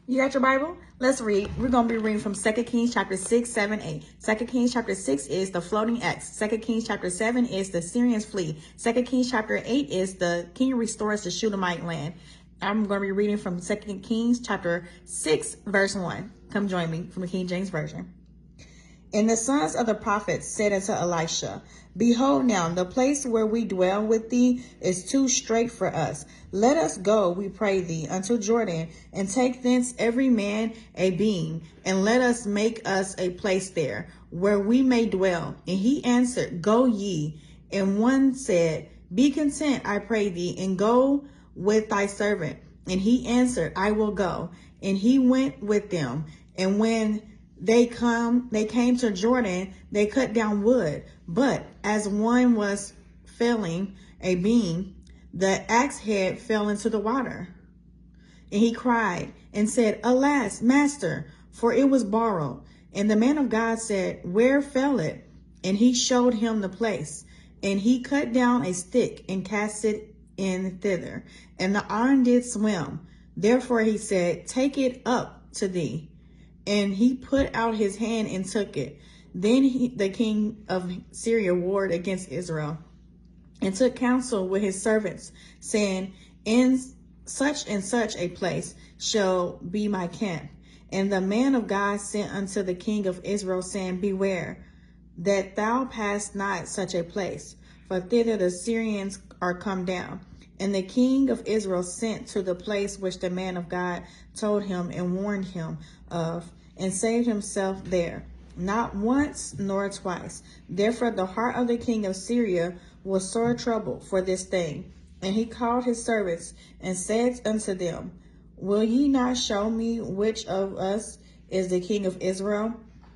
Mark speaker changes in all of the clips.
Speaker 1: You got your Bible? Let's read. We're going to be reading from 2 Kings chapter 6, 7, 8. 2 Kings chapter 6 is the floating X. 2 Kings chapter 7 is the Syrians flee. 2 Kings chapter 8 is the king restores the Shunammite land. I'm going to be reading from 2 Kings chapter 6, verse 1. Come join me from the King James Version. And the sons of the prophets said unto Elisha, Behold now, the place where we dwell with thee is too strait for us. Let us go, we pray thee, unto Jordan, and take thence every man a beam, and let us make us a place there, where we may dwell. And he answered, Go ye. And one said, Be content, I pray thee, and go with thy servant. And he answered, I will go. And he went with them. And when they came to Jordan, they cut down wood. But as one was felling a beam, the axe head fell into the water. And he cried and said, Alas, master, for it was borrowed. And the man of God said, Where fell it? And he showed him the place. And he cut down a stick and cast it in thither. And the iron did swim. Therefore he said, Take it up to thee. And he put out his hand and took it. Then the king of Syria warred against Israel and took counsel with his servants, saying, In such and such a place shall be my camp. And the man of God sent unto the king of Israel, saying, Beware that thou pass not such a place, for thither the Syrians are come down. And the king of Israel sent to the place which the man of God told him and warned him of, and saved himself there, not once nor twice. Therefore the heart of the king of Syria was sore troubled for this thing. And he called his servants and said unto them, Will ye not show me which of us is the king of Israel?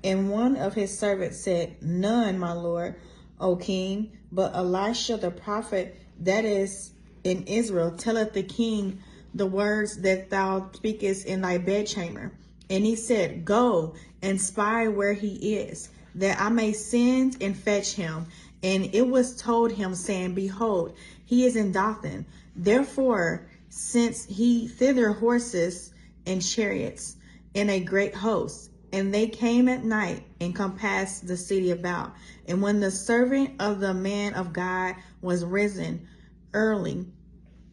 Speaker 1: And one of his servants said, None, my lord, O king, but Elisha the prophet that is in Israel telleth the king the words that thou speakest in thy bedchamber. And he said, Go and spy where he is, that I may send and fetch him. And it was told him, saying, Behold, he is in Dothan. Therefore, since he thither horses and chariots and a great host. And they came at night and compassed the city about. And when the servant of the man of God was risen early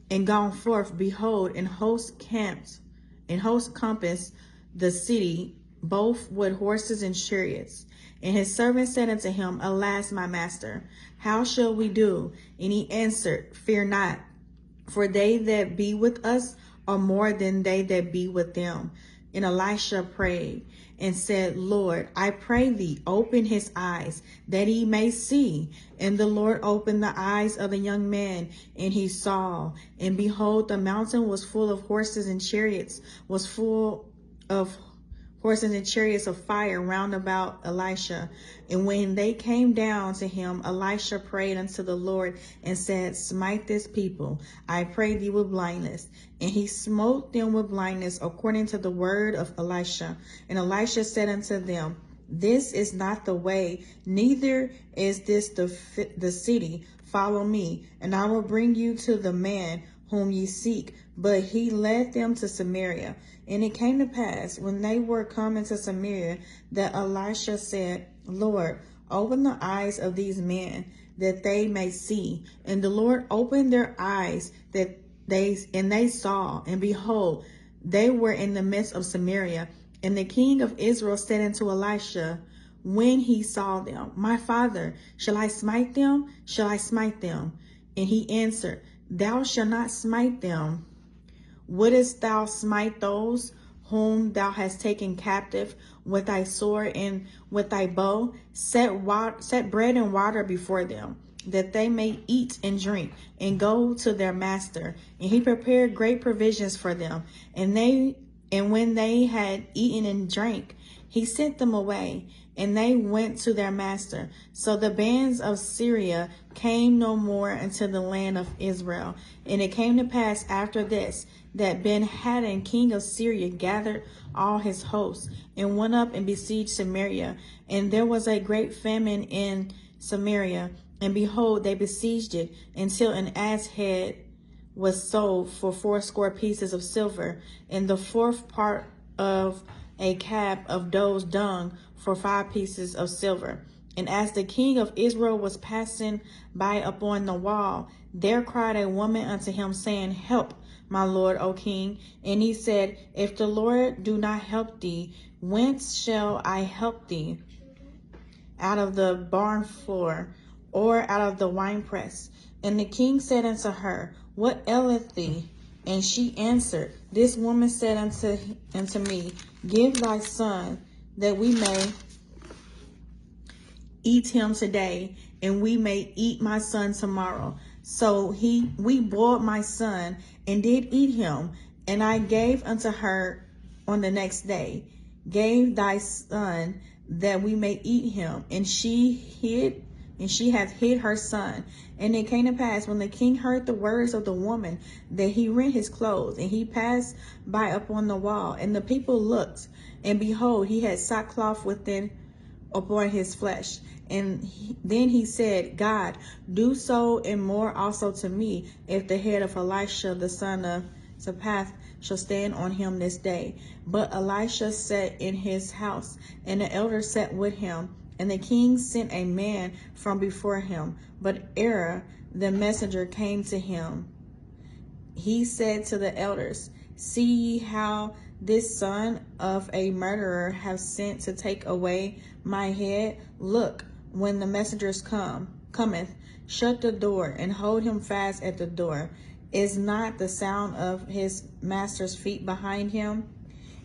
Speaker 1: and gone forth, behold, and host compassed the city, both with horses and chariots. And his servant said unto him, Alas, my master, how shall we do? And he answered, Fear not, for they that be with us are more than they that be with them. And Elisha prayed and said, Lord, I pray thee, open his eyes, that he may see. And the Lord opened the eyes of the young man, and he saw. And behold, the mountain was full of horses and chariots, of fire round about Elisha. And when they came down to him, Elisha prayed unto the Lord and said, Smite this people, I pray thee, with blindness. And he smote them with blindness according to the word of Elisha. And Elisha said unto them, This is not the way, neither is this the city. Follow me, and I will bring you to the man whom ye seek. But he led them to Samaria. And it came to pass, when they were come into Samaria, that Elisha said, Lord, open the eyes of these men, that they may see. And the Lord opened their eyes, and they saw, and behold, they were in the midst of Samaria. And the king of Israel said unto Elisha, when he saw them, My father, shall I smite them? Shall I smite them? And he answered, Thou shalt not smite them. Wouldest thou smite those whom thou hast taken captive with thy sword and with thy bow? Set bread and water before them, that they may eat and drink, and go to their master. And he prepared great provisions for them. And when they had eaten and drank, he sent them away, and they went to their master. So the bands of Syria came no more into the land of Israel. And it came to pass after this, that Ben-Hadad, king of Syria, gathered all his hosts, and went up and besieged Samaria. And there was a great famine in Samaria. And behold, they besieged it, until an ass head was sold for 80 pieces of silver, and the fourth part of a cap of doe's dung for 5 pieces of silver. And as the king of Israel was passing by upon the wall, there cried a woman unto him, saying, Help, my lord, O king. And he said, If the Lord do not help thee, whence shall I help thee? Out of the barn floor, or out of the winepress? And the king said unto her, What aileth thee? And she answered, This woman said unto me, Give thy son, that we may eat him today, and we may eat my son tomorrow. So we boiled my son, and did eat him, and I gave unto her on the next day. Gave thy son, that we may eat him. And she hath hid her son. And it came to pass, when the king heard the words of the woman, that he rent his clothes, and he passed by upon the wall. And the people looked, and behold, he had sackcloth upon his flesh. And then he said, God, do so and more also to me, if the head of Elisha the son of Shaphat shall stand on him this day. But Elisha sat in his house, and the elders sat with him. And the king sent a man from before him. But ere the messenger came to him, he said to the elders, See ye how this son of a murderer have sent to take away my head? Look, when the messengers cometh, shut the door, and hold him fast at the door. Is not the sound of his master's feet behind him?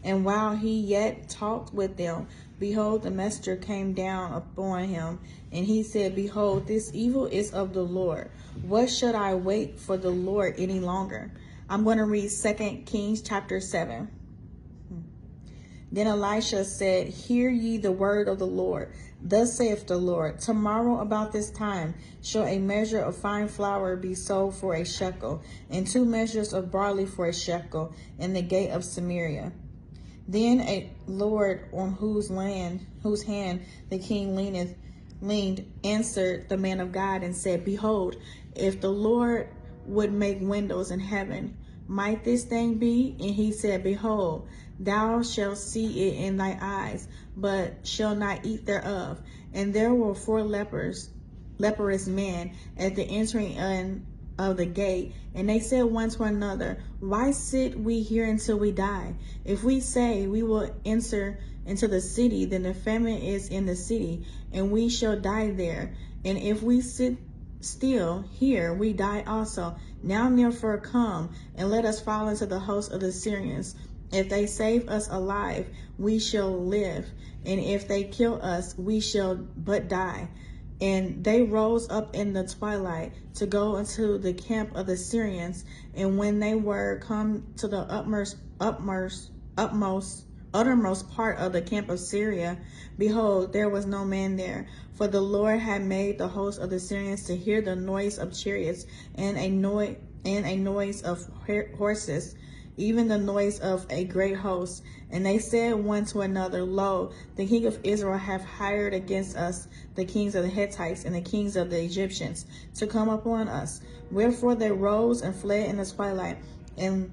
Speaker 1: And while he yet talked with them, behold, the messenger came down upon him, and he said, Behold, this evil is of the Lord. What should I wait for the Lord any longer? I'm going to read 2 Kings chapter 7. Then Elisha said, Hear ye the word of the Lord. Thus saith the Lord, Tomorrow about this time shall a measure of fine flour be sold for a shekel, and 2 measures of barley for a shekel, in the gate of Samaria. Then a Lord on whose hand the king leaned, answered the man of God and said, Behold, if the Lord would make windows in heaven, might this thing be? And he said, Behold, thou shalt see it in thy eyes, but shall not eat thereof. And there were 4 leprous men at the entering in of the gate, and they said one to another, Why sit we here until we die? If we say we will enter into the city, then the famine is in the city, and we shall die there. And if we sit still here, we die also. Now therefore come, and let us fall into the host of the Syrians. If they save us alive, we shall live, and if they kill us, we shall but die. And they rose up in the twilight to go into the camp of the Syrians. And when they were come to the uttermost part of the camp of Syria, behold, there was no man there. For the Lord had made the host of the Syrians to hear the noise of chariots, and a noise of horses, even the noise of a great host. And they said one to another, Lo, the king of Israel hath hired against us the kings of the Hittites and the kings of the Egyptians to come upon us. Wherefore they rose and fled in the twilight, and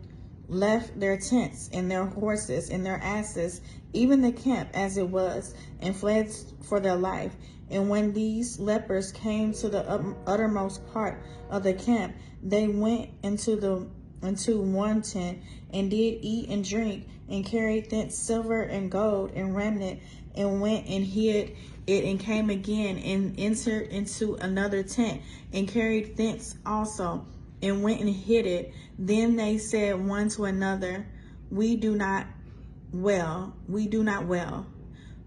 Speaker 1: left their tents and their horses and their asses, even the camp as it was, and fled for their life. And when these lepers came to the uttermost part of the camp, they went into one tent, and did eat and drink, and carried thence silver and gold and raiment, and went and hid it, and came again and entered into another tent, and carried thence also, and went and hid it. Then they said one to another, We do not well.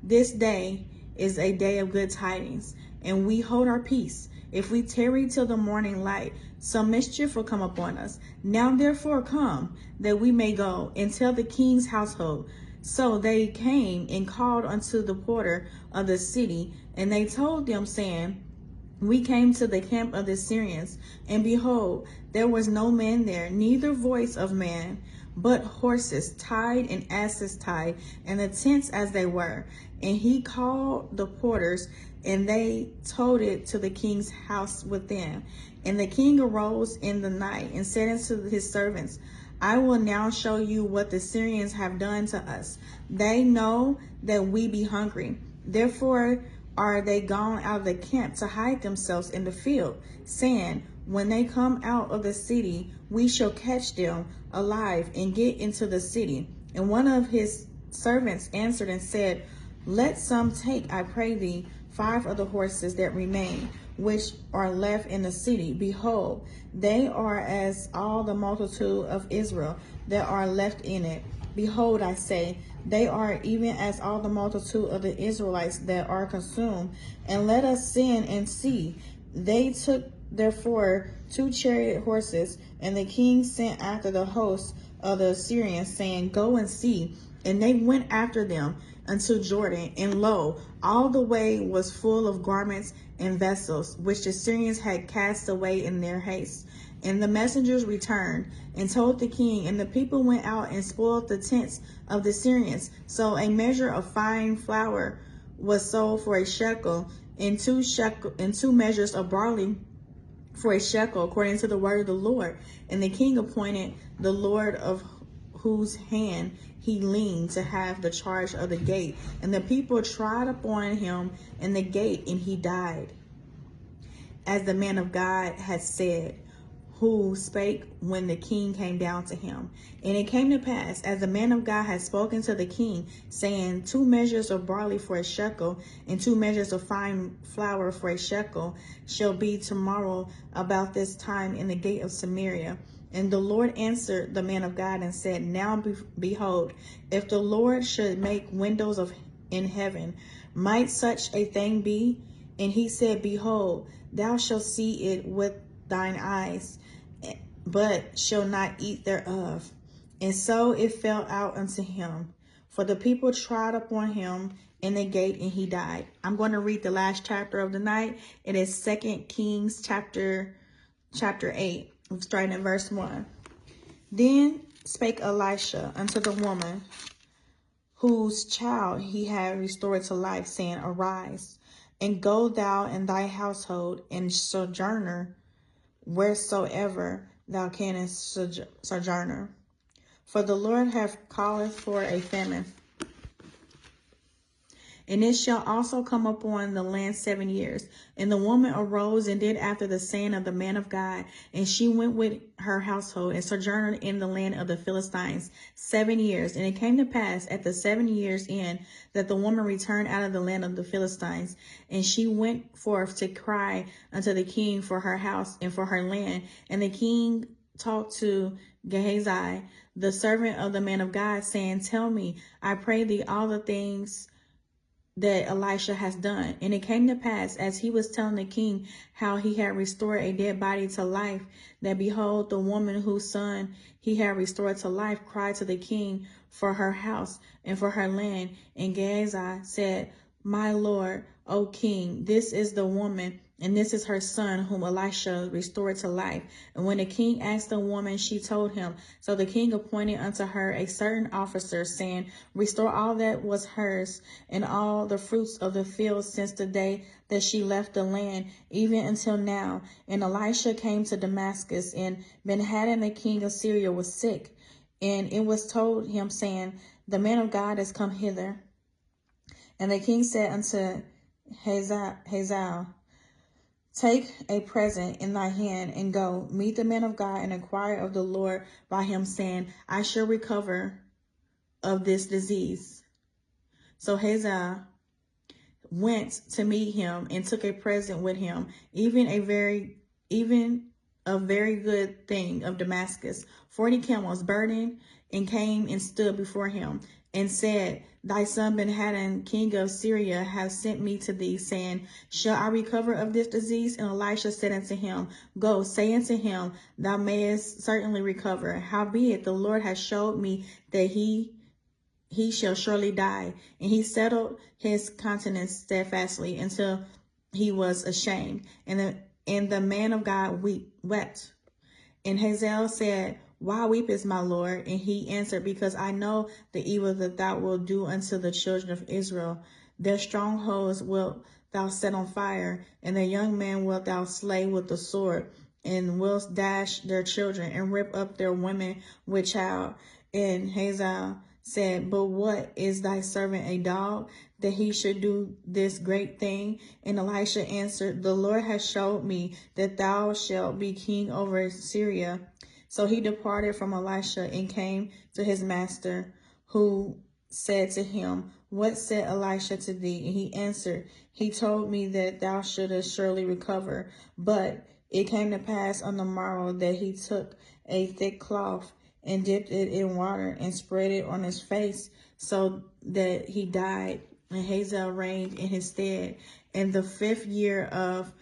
Speaker 1: This day is a day of good tidings, and we hold our peace. If we tarry till the morning light, some mischief will come upon us. Now therefore come, that we may go and tell the king's household. So they came and called unto the porter of the city, and they told them, saying, We came to the camp of the Syrians, and behold, there was no man there, neither voice of man, but horses tied and asses tied, and the tents as they were. And he called the porters, and they told it to the king's house within. And the king arose in the night, and said unto his servants, I will now show you what the Syrians have done to us. They know that we be hungry. Therefore are they gone out of the camp to hide themselves in the field, saying, when they come out of the city, we shall catch them alive and get into the city. And one of his servants answered and said, let some take, I pray thee, 5 of the horses that remain, which are left in the city. Behold, they are as all the multitude of Israel that are left in it. Behold, I say, they are even as all the multitude of the Israelites that are consumed. And let us send and see. They took therefore 2 chariot horses, and the king sent after the host of the Assyrians, saying, go and see. And they went after them unto Jordan, and lo, all the way was full of garments and vessels, which the Syrians had cast away in their haste. And the messengers returned and told the king, and the people went out and spoiled the tents of the Syrians. So a measure of fine flour was sold for a shekel, and 2 measures of barley for a shekel, according to the word of the Lord. And the king appointed the Lord of whose hand he leaned to have the charge of the gate. And the people trod upon him in the gate, and he died, as the man of God had said, who spake when the king came down to him. And it came to pass, as the man of God had spoken to the king, saying, 2 measures of barley for a shekel, and 2 measures of fine flour for a shekel, shall be tomorrow about this time in the gate of Samaria. And the Lord answered the man of God and said, now behold, if the Lord should make windows in heaven, might such a thing be? And he said, behold, thou shalt see it with thine eyes, but shall not eat thereof. And so it fell out unto him. For the people trod upon him in the gate, and he died. I'm going to read the last chapter of the night. It is 2 Kings chapter 8, starting at verse 1. Then spake Elisha unto the woman whose child he had restored to life, saying, arise, and go thou and thy household, and sojourner wheresoever thou canst sojourner. For the Lord hath called for a famine. And it shall also come upon the land 7 years. And the woman arose and did after the saying of the man of God. And she went with her household and sojourned in the land of the Philistines 7 years. And it came to pass at the 7 years end that the woman returned out of the land of the Philistines. And she went forth to cry unto the king for her house and for her land. And the king talked to Gehazi, the servant of the man of God, saying, tell me, I pray thee, all the things that Elisha has done. And it came to pass, as he was telling the king how he had restored a dead body to life, that behold, the woman whose son he had restored to life cried to the king for her house and for her land. And Gehazi said, my lord, O king, this is the woman, and this is her son, whom Elisha restored to life. And when the king asked the woman, she told him. So the king appointed unto her a certain officer, saying, restore all that was hers, and all the fruits of the field since the day that she left the land, even until now. And Elisha came to Damascus, and Benhadad the king of Syria was sick. And it was told him, saying, the man of God is come hither. And the king said unto Hazael, take a present in thy hand, and go meet the man of God, and inquire of the Lord by him, saying, I shall recover of this disease. So Hazael went to meet him, and took a present with him, even a very good thing of Damascus, 40 camels burdened, and came and stood before him, and said, thy son Benhadad, king of Syria, hath sent me to thee, saying, shall I recover of this disease? And Elisha said unto him, go, say unto him, thou mayest certainly recover. Howbeit the Lord hath showed me that he shall surely die. And he settled his countenance steadfastly until he was ashamed. And the man of God wept. And Hazael said, why weepest, my lord? And he answered, because I know the evil that thou wilt do unto the children of Israel. Their strongholds wilt thou set on fire, and their young men wilt thou slay with the sword. and will dash their children and rip up their women with child. And Hazael said, but what is thy servant a dog, that he should do this great thing? And Elisha answered, the Lord has showed me that thou shalt be king over Syria. So he departed from Elisha and came to his master, who said to him, what said Elisha to thee? And he answered, he told me that thou shouldest surely recover. But it came to pass on the morrow that he took a thick cloth and dipped it in water and spread it on his face, so that he died. And Hazael reigned in his stead. In the 5th year of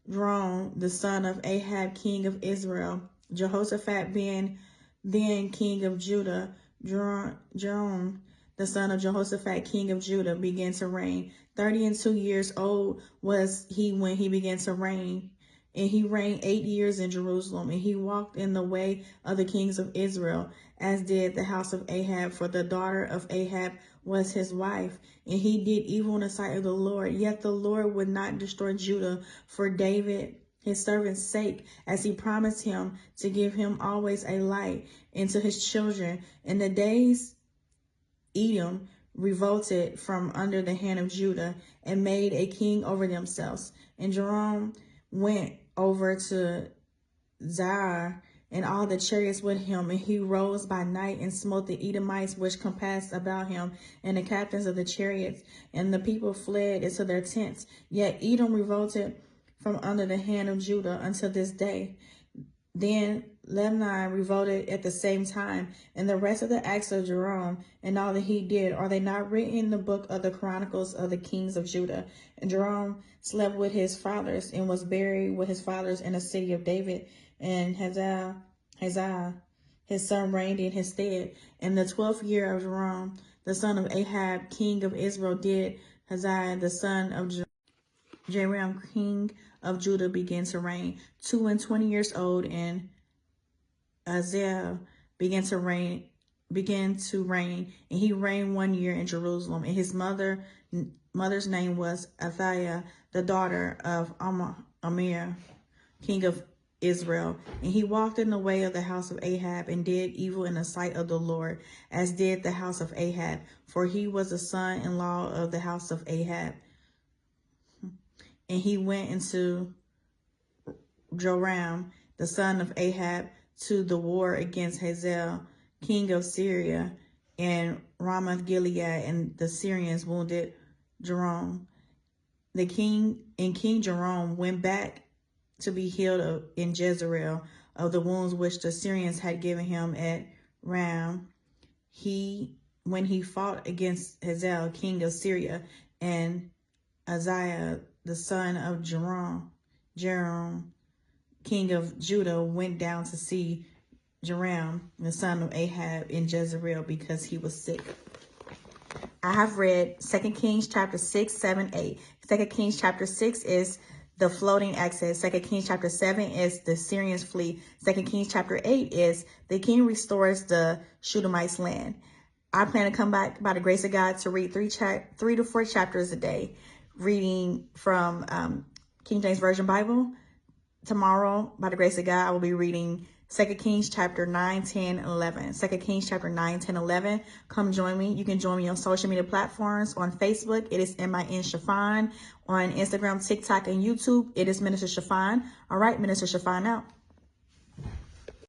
Speaker 1: Joram, the son of Ahab, king of Israel, Jehoshaphat being then king of Judah, Joram, the son of Jehoshaphat, king of Judah, began to reign. 32 years old was he when he began to reign. And he reigned 8 years in Jerusalem, and he walked in the way of the kings of Israel, as did the house of Ahab, for the daughter of Ahab was his wife. And he did evil in the sight of the Lord. Yet the Lord would not destroy Judah for David, his servant's sake, as he promised him to give him always a light, and to his children. In the days Edom revolted from under the hand of Judah and made a king over themselves. And Joram went over to Zair and all the chariots with him, and he rose by night and smote the Edomites which compassed about him, and the captains of the chariots, and the people fled into their tents. Yet Edom revolted from under the hand of Judah until this day. Then Lebanon revolted at the same time, and the rest of the acts of Joram and all that he did, are they not written in the book of the Chronicles of the kings of Judah? And Joram slept with his fathers and was buried with his fathers in the city of David. And Hazael, his son, reigned in his stead. In the 12th year of Joram, the son of Ahab, king of Israel, did Hazael, the son of Joram, king of Judah, began to reign. 22 years old, and Hazael began to reign, and he reigned 1 year in Jerusalem. And his mother's name was Athaliah, the daughter of Amir, king of Israel. And he walked in the way of the house of Ahab, and did evil in the sight of the Lord, as did the house of Ahab, for he was the son-in-law of the house of Ahab. And he went into Joram, the son of Ahab, to the war against Hazael, king of Syria, and Ramoth Gilead, and the Syrians wounded Joram. King Joram went back to be healed in Jezreel of the wounds which the Syrians had given him at Ram. When he fought against Hazael, king of Syria, and Uzziah, the son of Joram, king of Judah, went down to see Joram, the son of Ahab, in Jezreel, because he was sick. I have read 2 Kings chapter 6, 7, 8. 2 Kings chapter 6 is the floating access. 2 Kings chapter 7 is the Syrians flee. 2 Kings chapter 8 is the king restores the Shudamites' land. I plan to come back by the grace of God to read 3 to 4 chapters a day, reading from King James Version Bible. Tomorrow, by the grace of God, I will be reading 2 Kings chapter 9, 10, 11. 2 Kings chapter 9, 10, 11. Come join me. You can join me on social media platforms. On Facebook, it is MIN Chiffon. On Instagram, TikTok, and YouTube, it is Minister Chiffon. All right, Minister Chiffon out.